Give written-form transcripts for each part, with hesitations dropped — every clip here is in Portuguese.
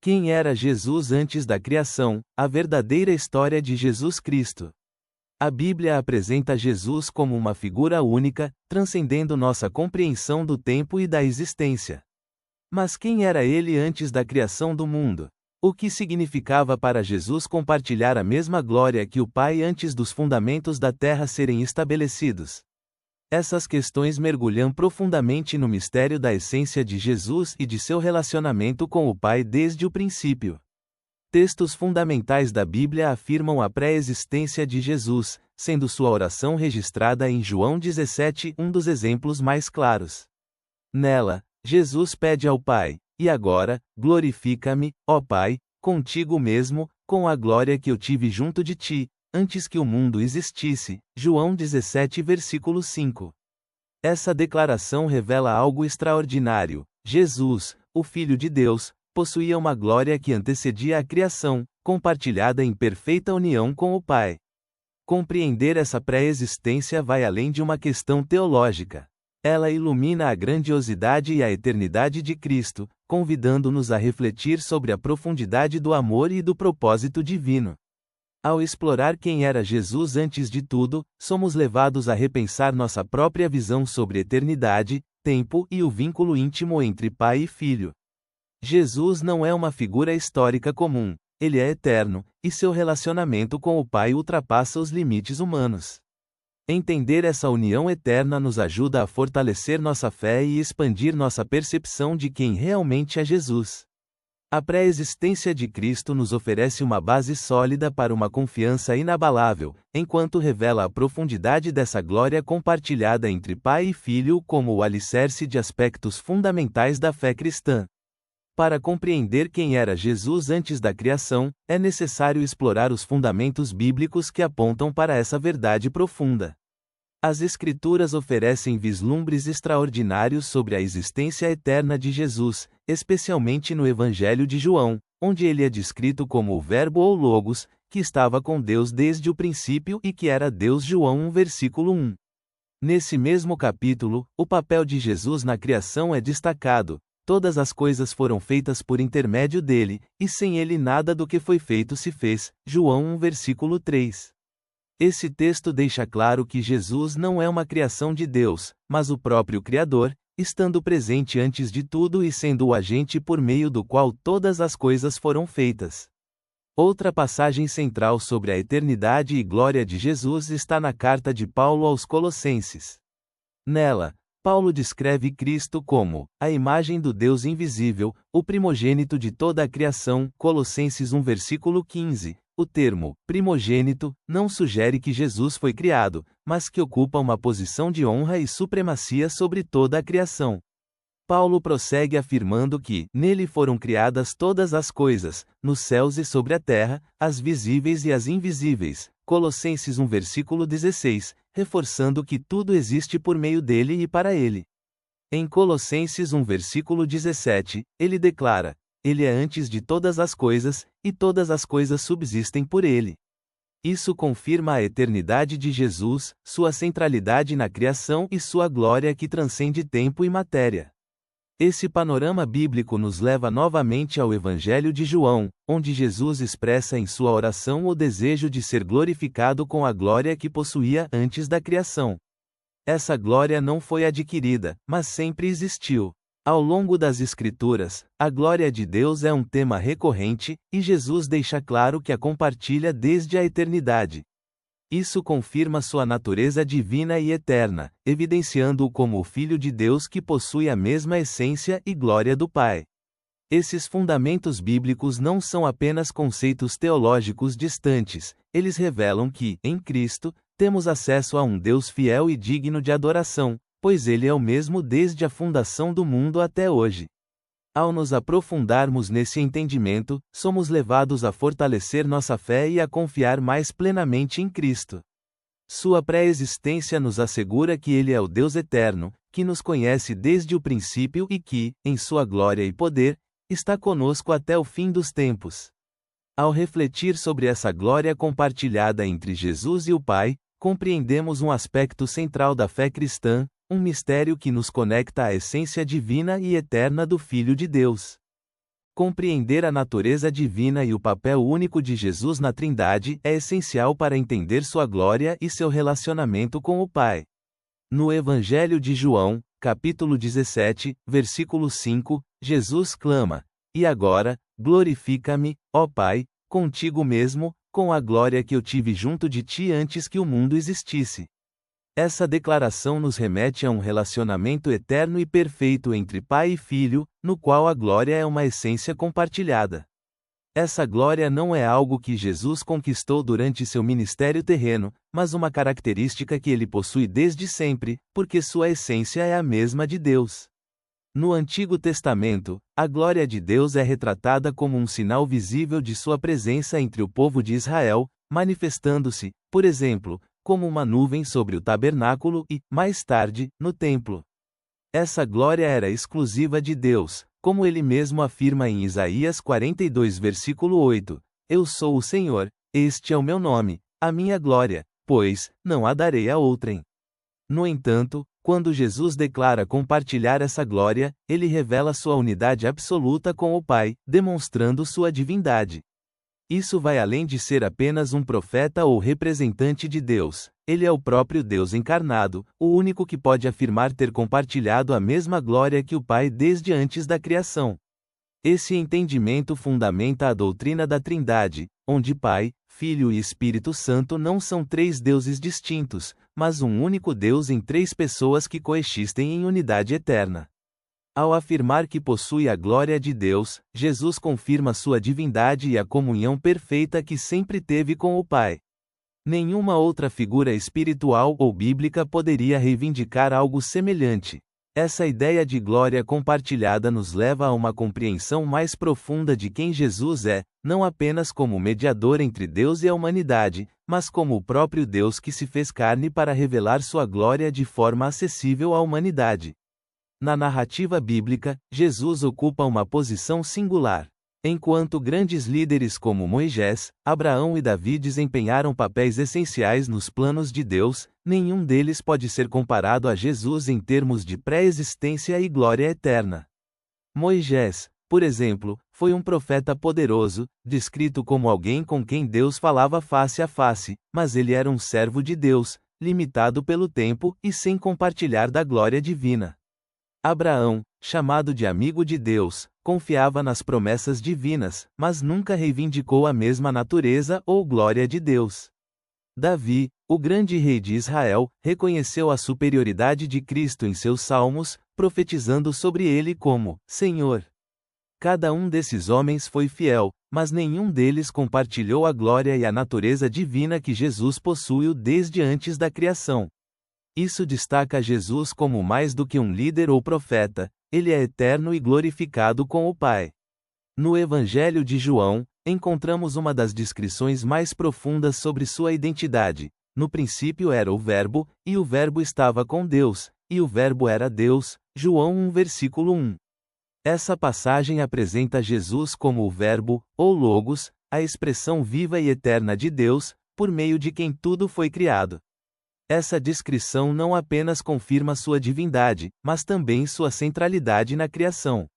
Quem era Jesus antes da criação? A verdadeira história de Jesus Cristo. A Bíblia apresenta Jesus como uma figura única, transcendendo nossa compreensão do tempo e da existência. Mas quem era ele antes da criação do mundo? O que significava para Jesus compartilhar a mesma glória que o Pai antes dos fundamentos da terra serem estabelecidos? Essas questões mergulham profundamente no mistério da essência de Jesus e de seu relacionamento com o Pai desde o princípio. Textos fundamentais da Bíblia afirmam a pré-existência de Jesus, sendo sua oração registrada em João 17 um dos exemplos mais claros. Nela, Jesus pede ao Pai: "E agora, glorifica-me, ó Pai, contigo mesmo, com a glória que eu tive junto de ti, antes que o mundo existisse." João 17 versículo 5. Essa declaração revela algo extraordinário. Jesus, o Filho de Deus, possuía uma glória que antecedia a criação, compartilhada em perfeita união com o Pai. Compreender essa pré-existência vai além de uma questão teológica. Ela ilumina a grandiosidade e a eternidade de Cristo, convidando-nos a refletir sobre a profundidade do amor e do propósito divino. Ao explorar quem era Jesus antes de tudo, somos levados a repensar nossa própria visão sobre eternidade, tempo e o vínculo íntimo entre Pai e Filho. Jesus não é uma figura histórica comum, ele é eterno, e seu relacionamento com o Pai ultrapassa os limites humanos. Entender essa união eterna nos ajuda a fortalecer nossa fé e expandir nossa percepção de quem realmente é Jesus. A pré-existência de Cristo nos oferece uma base sólida para uma confiança inabalável, enquanto revela a profundidade dessa glória compartilhada entre Pai e Filho como o alicerce de aspectos fundamentais da fé cristã. Para compreender quem era Jesus antes da criação, é necessário explorar os fundamentos bíblicos que apontam para essa verdade profunda. As Escrituras oferecem vislumbres extraordinários sobre a existência eterna de Jesus, especialmente no Evangelho de João, onde ele é descrito como o Verbo ou Logos, que estava com Deus desde o princípio e que era Deus. João 1 versículo 1. Nesse mesmo capítulo, o papel de Jesus na criação é destacado. Todas as coisas foram feitas por intermédio dele, e sem ele nada do que foi feito se fez. João 1 versículo 3. Esse texto deixa claro que Jesus não é uma criação de Deus, mas o próprio Criador, estando presente antes de tudo e sendo o agente por meio do qual todas as coisas foram feitas. Outra passagem central sobre a eternidade e glória de Jesus está na carta de Paulo aos Colossenses. Nela, Paulo descreve Cristo como a imagem do Deus invisível, o primogênito de toda a criação. Colossenses 1 versículo 15. O termo primogênito não sugere que Jesus foi criado, mas que ocupa uma posição de honra e supremacia sobre toda a criação. Paulo prossegue afirmando que nele foram criadas todas as coisas, nos céus e sobre a terra, as visíveis e as invisíveis. Colossenses 1 versículo 16, reforçando que tudo existe por meio dele e para ele. Em Colossenses 1 versículo 17, ele declara: "Ele é antes de todas as coisas, e todas as coisas subsistem por ele." Isso confirma a eternidade de Jesus, sua centralidade na criação e sua glória que transcende tempo e matéria. Esse panorama bíblico nos leva novamente ao Evangelho de João, onde Jesus expressa em sua oração o desejo de ser glorificado com a glória que possuía antes da criação. Essa glória não foi adquirida, mas sempre existiu. Ao longo das Escrituras, a glória de Deus é um tema recorrente, e Jesus deixa claro que a compartilha desde a eternidade. Isso confirma sua natureza divina e eterna, evidenciando-o como o Filho de Deus que possui a mesma essência e glória do Pai. Esses fundamentos bíblicos não são apenas conceitos teológicos distantes, eles revelam que, em Cristo, temos acesso a um Deus fiel e digno de adoração, pois ele é o mesmo desde a fundação do mundo até hoje. Ao nos aprofundarmos nesse entendimento, somos levados a fortalecer nossa fé e a confiar mais plenamente em Cristo. Sua pré-existência nos assegura que ele é o Deus eterno, que nos conhece desde o princípio e que, em sua glória e poder, está conosco até o fim dos tempos. Ao refletir sobre essa glória compartilhada entre Jesus e o Pai, compreendemos um aspecto central da fé cristã, um mistério que nos conecta à essência divina e eterna do Filho de Deus. Compreender a natureza divina e o papel único de Jesus na Trindade é essencial para entender sua glória e seu relacionamento com o Pai. No Evangelho de João, capítulo 17, versículo 5, Jesus clama: "E agora, glorifica-me, ó Pai, contigo mesmo, com a glória que eu tive junto de ti antes que o mundo existisse." Essa declaração nos remete a um relacionamento eterno e perfeito entre Pai e Filho, no qual a glória é uma essência compartilhada. Essa glória não é algo que Jesus conquistou durante seu ministério terreno, mas uma característica que ele possui desde sempre, porque sua essência é a mesma de Deus. No Antigo Testamento, a glória de Deus é retratada como um sinal visível de sua presença entre o povo de Israel, manifestando-se, por exemplo, como uma nuvem sobre o tabernáculo e, mais tarde, no templo. Essa glória era exclusiva de Deus, como ele mesmo afirma em Isaías 42 versículo 8, "Eu sou o Senhor, este é o meu nome, a minha glória, pois, não a darei a outrem." No entanto, quando Jesus declara compartilhar essa glória, ele revela sua unidade absoluta com o Pai, demonstrando sua divindade. Isso vai além de ser apenas um profeta ou representante de Deus. Ele é o próprio Deus encarnado, o único que pode afirmar ter compartilhado a mesma glória que o Pai desde antes da criação. Esse entendimento fundamenta a doutrina da Trindade, onde Pai, Filho e Espírito Santo não são três deuses distintos, mas um único Deus em três pessoas que coexistem em unidade eterna. Ao afirmar que possui a glória de Deus, Jesus confirma sua divindade e a comunhão perfeita que sempre teve com o Pai. Nenhuma outra figura espiritual ou bíblica poderia reivindicar algo semelhante. Essa ideia de glória compartilhada nos leva a uma compreensão mais profunda de quem Jesus é, não apenas como mediador entre Deus e a humanidade, mas como o próprio Deus que se fez carne para revelar sua glória de forma acessível à humanidade. Na narrativa bíblica, Jesus ocupa uma posição singular. Enquanto grandes líderes como Moisés, Abraão e Davi desempenharam papéis essenciais nos planos de Deus, nenhum deles pode ser comparado a Jesus em termos de pré-existência e glória eterna. Moisés, por exemplo, foi um profeta poderoso, descrito como alguém com quem Deus falava face a face, mas ele era um servo de Deus, limitado pelo tempo e sem compartilhar da glória divina. Abraão, chamado de amigo de Deus, confiava nas promessas divinas, mas nunca reivindicou a mesma natureza ou glória de Deus. Davi, o grande rei de Israel, reconheceu a superioridade de Cristo em seus salmos, profetizando sobre ele como Senhor. Cada um desses homens foi fiel, mas nenhum deles compartilhou a glória e a natureza divina que Jesus possuiu desde antes da criação. Isso destaca Jesus como mais do que um líder ou profeta, ele é eterno e glorificado com o Pai. No Evangelho de João, encontramos uma das descrições mais profundas sobre sua identidade. No princípio era o Verbo, e o Verbo estava com Deus, e o Verbo era Deus. João 1 versículo 1. Essa passagem apresenta Jesus como o Verbo, ou Logos, a expressão viva e eterna de Deus, por meio de quem tudo foi criado. Essa descrição não apenas confirma sua divindade, mas também sua centralidade na criação.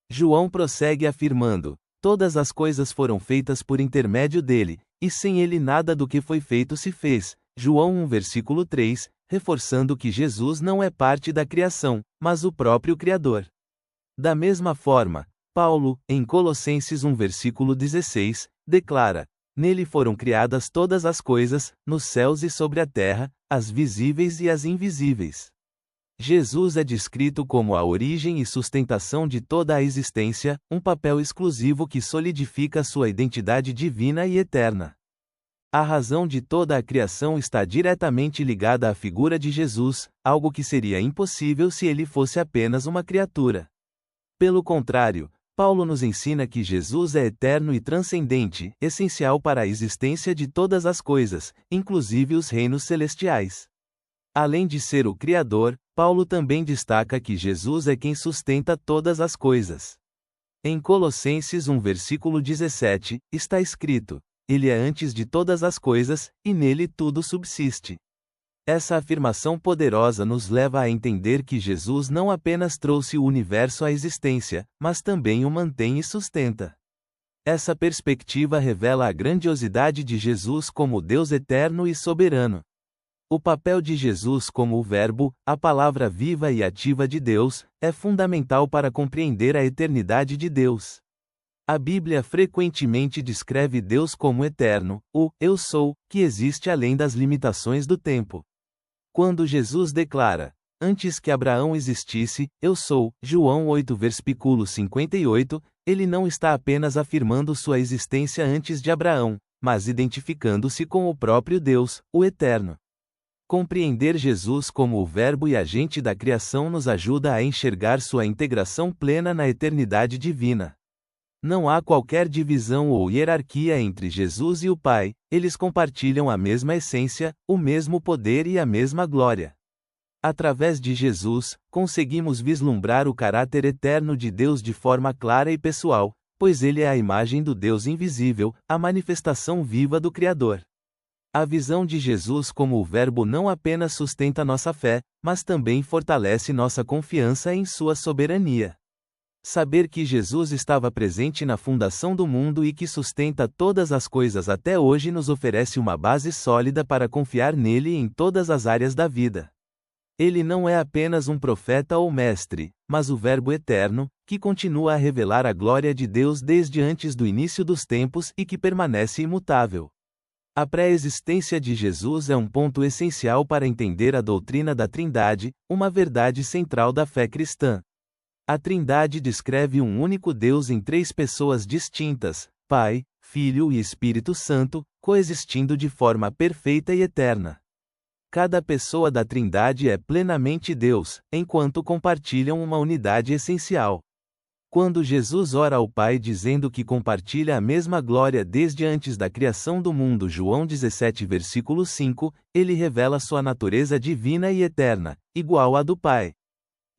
João prossegue afirmando: "Todas as coisas foram feitas por intermédio dele, e sem ele nada do que foi feito se fez." João 1 versículo 3, reforçando que Jesus não é parte da criação, mas o próprio Criador. Da mesma forma, Paulo, em Colossenses 1 versículo 16, declara: "Nele foram criadas todas as coisas, nos céus e sobre a terra, as visíveis e as invisíveis." Jesus é descrito como a origem e sustentação de toda a existência, um papel exclusivo que solidifica sua identidade divina e eterna. A razão de toda a criação está diretamente ligada à figura de Jesus, algo que seria impossível se ele fosse apenas uma criatura. Pelo contrário, Paulo nos ensina que Jesus é eterno e transcendente, essencial para a existência de todas as coisas, inclusive os reinos celestiais. Além de ser o Criador, Paulo também destaca que Jesus é quem sustenta todas as coisas. Em Colossenses 1 versículo 17, está escrito: "Ele é antes de todas as coisas, e nele tudo subsiste." Essa afirmação poderosa nos leva a entender que Jesus não apenas trouxe o universo à existência, mas também o mantém e sustenta. Essa perspectiva revela a grandiosidade de Jesus como Deus eterno e soberano. O papel de Jesus como o Verbo, a palavra viva e ativa de Deus, é fundamental para compreender a eternidade de Deus. A Bíblia frequentemente descreve Deus como eterno, o Eu Sou, que existe além das limitações do tempo. Quando Jesus declara, antes que Abraão existisse, eu sou, João 8 versículo 58, ele não está apenas afirmando sua existência antes de Abraão, mas identificando-se com o próprio Deus, o Eterno. Compreender Jesus como o Verbo e agente da criação nos ajuda a enxergar sua integração plena na eternidade divina. Não há qualquer divisão ou hierarquia entre Jesus e o Pai, eles compartilham a mesma essência, o mesmo poder e a mesma glória. Através de Jesus, conseguimos vislumbrar o caráter eterno de Deus de forma clara e pessoal, pois ele é a imagem do Deus invisível, a manifestação viva do Criador. A visão de Jesus como o Verbo não apenas sustenta nossa fé, mas também fortalece nossa confiança em sua soberania. Saber que Jesus estava presente na fundação do mundo e que sustenta todas as coisas até hoje nos oferece uma base sólida para confiar nele em todas as áreas da vida. Ele não é apenas um profeta ou mestre, mas o Verbo eterno, que continua a revelar a glória de Deus desde antes do início dos tempos e que permanece imutável. A pré-existência de Jesus é um ponto essencial para entender a doutrina da Trindade, uma verdade central da fé cristã. A Trindade descreve um único Deus em três pessoas distintas, Pai, Filho e Espírito Santo, coexistindo de forma perfeita e eterna. Cada pessoa da Trindade é plenamente Deus, enquanto compartilham uma unidade essencial. Quando Jesus ora ao Pai dizendo que compartilha a mesma glória desde antes da criação do mundo, João 17 versículo 5, ele revela sua natureza divina e eterna, igual à do Pai.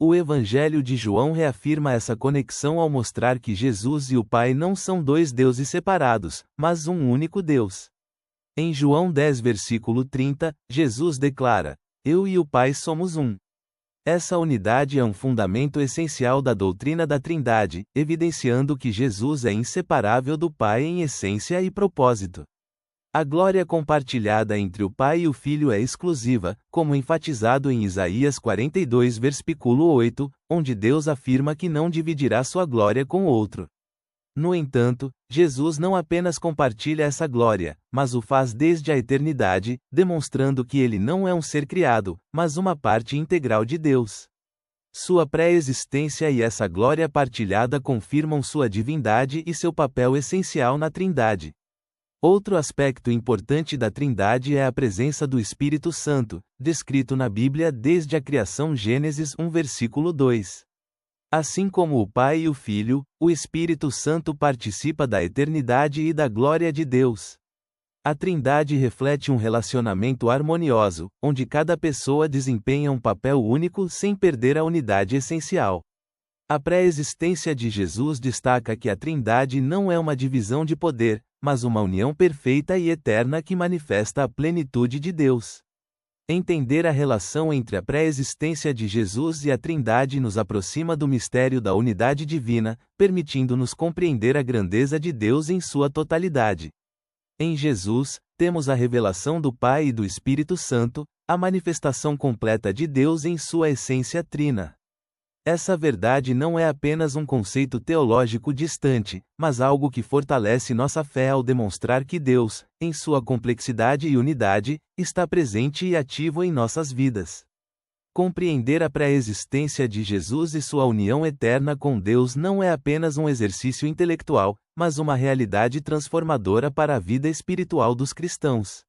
O Evangelho de João reafirma essa conexão ao mostrar que Jesus e o Pai não são dois deuses separados, mas um único Deus. Em João 10 versículo 30, Jesus declara, eu e o Pai somos um. Essa unidade é um fundamento essencial da doutrina da Trindade, evidenciando que Jesus é inseparável do Pai em essência e propósito. A glória compartilhada entre o Pai e o Filho é exclusiva, como enfatizado em Isaías 42 versículo 8, onde Deus afirma que não dividirá sua glória com outro. No entanto, Jesus não apenas compartilha essa glória, mas o faz desde a eternidade, demonstrando que ele não é um ser criado, mas uma parte integral de Deus. Sua pré-existência e essa glória partilhada confirmam sua divindade e seu papel essencial na Trindade. Outro aspecto importante da Trindade é a presença do Espírito Santo, descrito na Bíblia desde a criação Gênesis 1 versículo 2. Assim como o Pai e o Filho, o Espírito Santo participa da eternidade e da glória de Deus. A Trindade reflete um relacionamento harmonioso, onde cada pessoa desempenha um papel único sem perder a unidade essencial. A pré-existência de Jesus destaca que a Trindade não é uma divisão de poder, mas uma união perfeita e eterna que manifesta a plenitude de Deus. Entender a relação entre a pré-existência de Jesus e a Trindade nos aproxima do mistério da unidade divina, permitindo-nos compreender a grandeza de Deus em sua totalidade. Em Jesus, temos a revelação do Pai e do Espírito Santo, a manifestação completa de Deus em sua essência trina. Essa verdade não é apenas um conceito teológico distante, mas algo que fortalece nossa fé ao demonstrar que Deus, em sua complexidade e unidade, está presente e ativo em nossas vidas. Compreender a pré-existência de Jesus e sua união eterna com Deus não é apenas um exercício intelectual, mas uma realidade transformadora para a vida espiritual dos cristãos.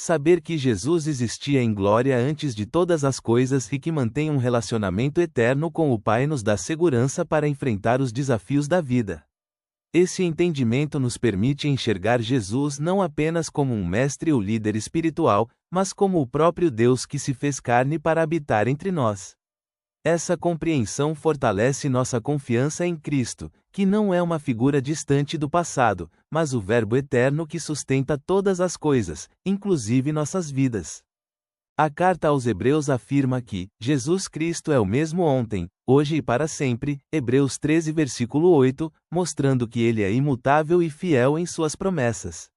Saber que Jesus existia em glória antes de todas as coisas e que mantém um relacionamento eterno com o Pai nos dá segurança para enfrentar os desafios da vida. Esse entendimento nos permite enxergar Jesus não apenas como um mestre ou líder espiritual, mas como o próprio Deus que se fez carne para habitar entre nós. Essa compreensão fortalece nossa confiança em Cristo, que não é uma figura distante do passado, mas o Verbo eterno que sustenta todas as coisas, inclusive nossas vidas. A carta aos Hebreus afirma que Jesus Cristo é o mesmo ontem, hoje e para sempre, Hebreus 13 versículo 8, mostrando que ele é imutável e fiel em suas promessas.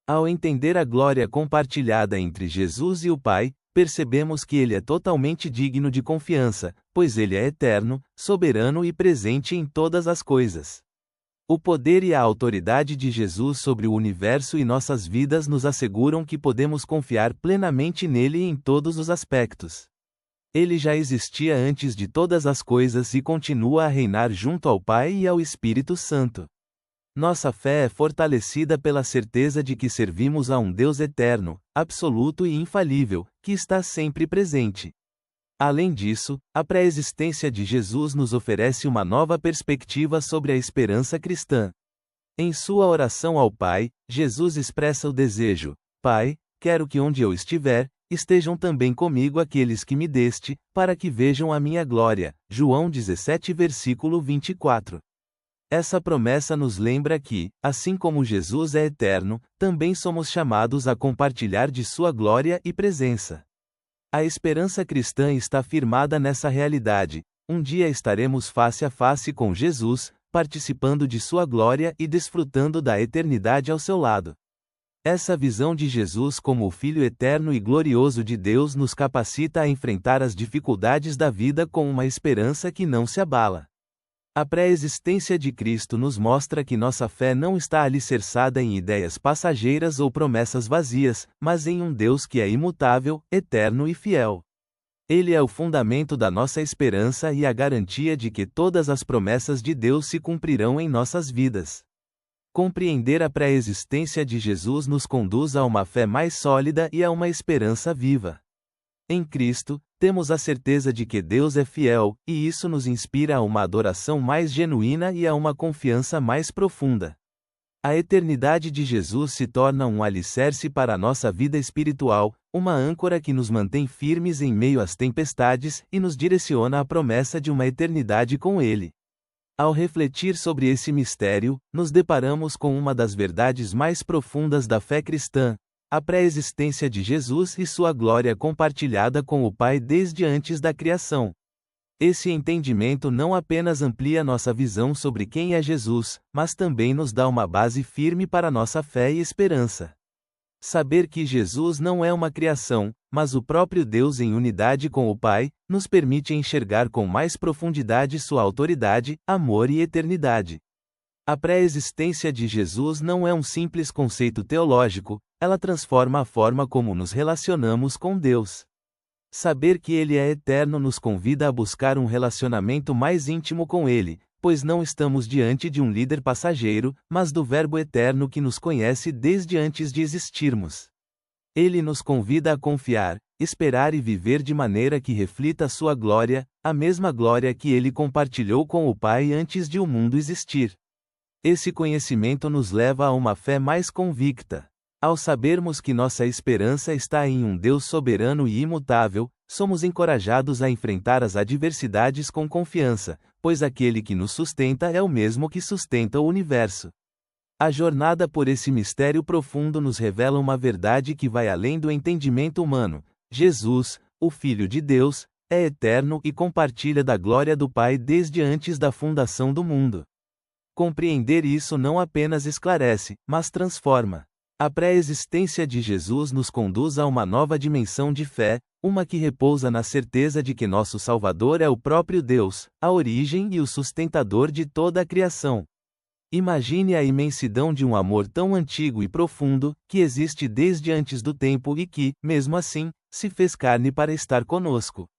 Ao entender a glória compartilhada entre Jesus e o Pai, percebemos que ele é totalmente digno de confiança, pois ele é eterno, soberano e presente em todas as coisas. O poder e a autoridade de Jesus sobre o universo e nossas vidas nos asseguram que podemos confiar plenamente nele em todos os aspectos. Ele já existia antes de todas as coisas e continua a reinar junto ao Pai e ao Espírito Santo. Nossa fé é fortalecida pela certeza de que servimos a um Deus eterno, absoluto e infalível, que está sempre presente. Além disso, a pré-existência de Jesus nos oferece uma nova perspectiva sobre a esperança cristã. Em sua oração ao Pai, Jesus expressa o desejo: Pai, quero que onde eu estiver, estejam também comigo aqueles que me deste, para que vejam a minha glória. João 17 versículo 24. Essa promessa nos lembra que, assim como Jesus é eterno, também somos chamados a compartilhar de sua glória e presença. A esperança cristã está firmada nessa realidade: um dia estaremos face a face com Jesus, participando de sua glória e desfrutando da eternidade ao seu lado. Essa visão de Jesus como o Filho eterno e glorioso de Deus nos capacita a enfrentar as dificuldades da vida com uma esperança que não se abala. A pré-existência de Cristo nos mostra que nossa fé não está alicerçada em ideias passageiras ou promessas vazias, mas em um Deus que é imutável, eterno e fiel. Ele é o fundamento da nossa esperança e a garantia de que todas as promessas de Deus se cumprirão em nossas vidas. Compreender a pré-existência de Jesus nos conduz a uma fé mais sólida e a uma esperança viva. Em Cristo, temos a certeza de que Deus é fiel, e isso nos inspira a uma adoração mais genuína e a uma confiança mais profunda. A eternidade de Jesus se torna um alicerce para a nossa vida espiritual, uma âncora que nos mantém firmes em meio às tempestades e nos direciona à promessa de uma eternidade com Ele. Ao refletir sobre esse mistério, nos deparamos com uma das verdades mais profundas da fé cristã: a pré-existência de Jesus e sua glória compartilhada com o Pai desde antes da criação. Esse entendimento não apenas amplia nossa visão sobre quem é Jesus, mas também nos dá uma base firme para nossa fé e esperança. Saber que Jesus não é uma criação, mas o próprio Deus em unidade com o Pai, nos permite enxergar com mais profundidade sua autoridade, amor e eternidade. A pré-existência de Jesus não é um simples conceito teológico, ela transforma a forma como nos relacionamos com Deus. Saber que Ele é eterno nos convida a buscar um relacionamento mais íntimo com Ele, pois não estamos diante de um líder passageiro, mas do Verbo eterno que nos conhece desde antes de existirmos. Ele nos convida a confiar, esperar e viver de maneira que reflita a sua glória, a mesma glória que Ele compartilhou com o Pai antes de o mundo existir. Esse conhecimento nos leva a uma fé mais convicta. Ao sabermos que nossa esperança está em um Deus soberano e imutável, somos encorajados a enfrentar as adversidades com confiança, pois aquele que nos sustenta é o mesmo que sustenta o universo. A jornada por esse mistério profundo nos revela uma verdade que vai além do entendimento humano: Jesus, o Filho de Deus, é eterno e compartilha da glória do Pai desde antes da fundação do mundo. Compreender isso não apenas esclarece, mas transforma. A pré-existência de Jesus nos conduz a uma nova dimensão de fé, uma que repousa na certeza de que nosso Salvador é o próprio Deus, a origem e o sustentador de toda a criação. Imagine a imensidão de um amor tão antigo e profundo, que existe desde antes do tempo e que, mesmo assim, se fez carne para estar conosco.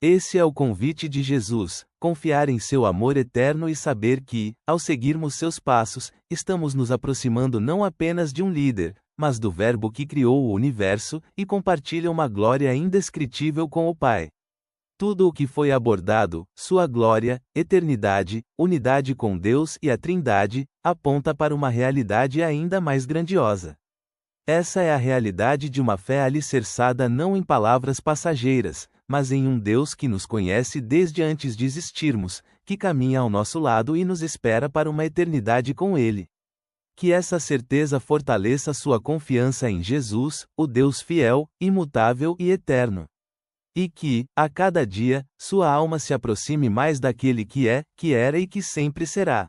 Esse é o convite de Jesus: confiar em seu amor eterno e saber que, ao seguirmos seus passos, estamos nos aproximando não apenas de um líder, mas do Verbo que criou o universo e compartilha uma glória indescritível com o Pai. Tudo o que foi abordado, sua glória, eternidade, unidade com Deus e a Trindade, aponta para uma realidade ainda mais grandiosa. Essa é a realidade de uma fé alicerçada não em palavras passageiras, mas em um Deus que nos conhece desde antes de existirmos, que caminha ao nosso lado e nos espera para uma eternidade com Ele. Que essa certeza fortaleça sua confiança em Jesus, o Deus fiel, imutável e eterno. E que, a cada dia, sua alma se aproxime mais daquele que é, que era e que sempre será.